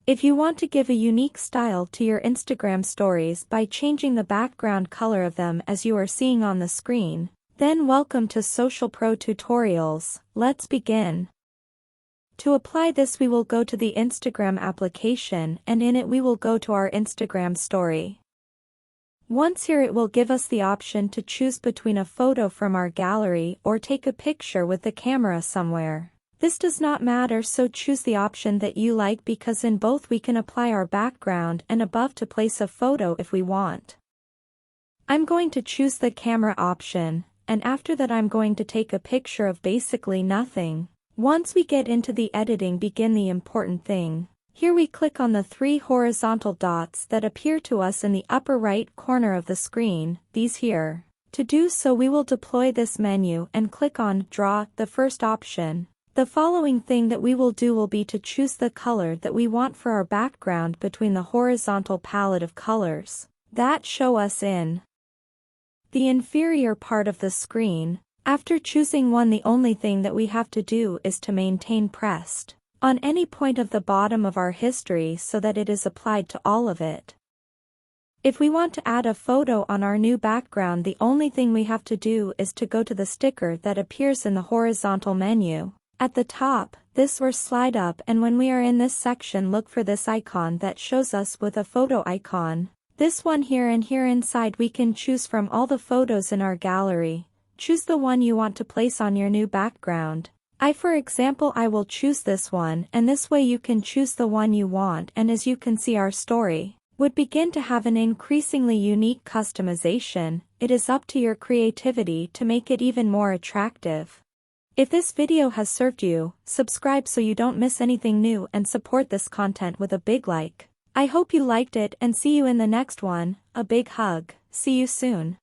If you want to give a unique style to your Instagram stories by changing the background color of them as you are seeing on the screen, then welcome to Social Pro Tutorials. Let's begin. To apply this, we will go to the Instagram application, and in it we will go to our Instagram story. Once here, it will give us the option to choose between a photo from our gallery or take a picture with the camera somewhere. This does not matter, so choose the option that you like, because in both we can apply our background and above to place a photo if we want. I'm going to choose the camera option, and after that I'm going to take a picture of basically nothing. Once we get into the editing, begin the important thing. Here we click on the 3 horizontal dots that appear to us in the upper right corner of the screen, these here. To do so, we will deploy this menu and click on Draw, the first option. The following thing that we will do will be to choose the color that we want for our background between the horizontal palette of colors that show us in the inferior part of the screen. After choosing one, the only thing that we have to do is to maintain pressed on any point of the bottom of our history so that it is applied to all of it. If we want to add a photo on our new background, the only thing we have to do is to go to the sticker that appears in the horizontal menu at the top, this, or slide up, and when we are in this section, look for this icon that shows us with a photo icon. This one here, and here inside we can choose from all the photos in our gallery. Choose the one you want to place on your new background. For example, I will choose this one, and this way you can choose the one you want, and as you can see, our story would begin to have an increasingly unique customization. It is up to your creativity to make it even more attractive. If this video has served you, subscribe so you don't miss anything new, and support this content with a big like. I hope you liked it, and see you in the next one. A big hug. See you soon.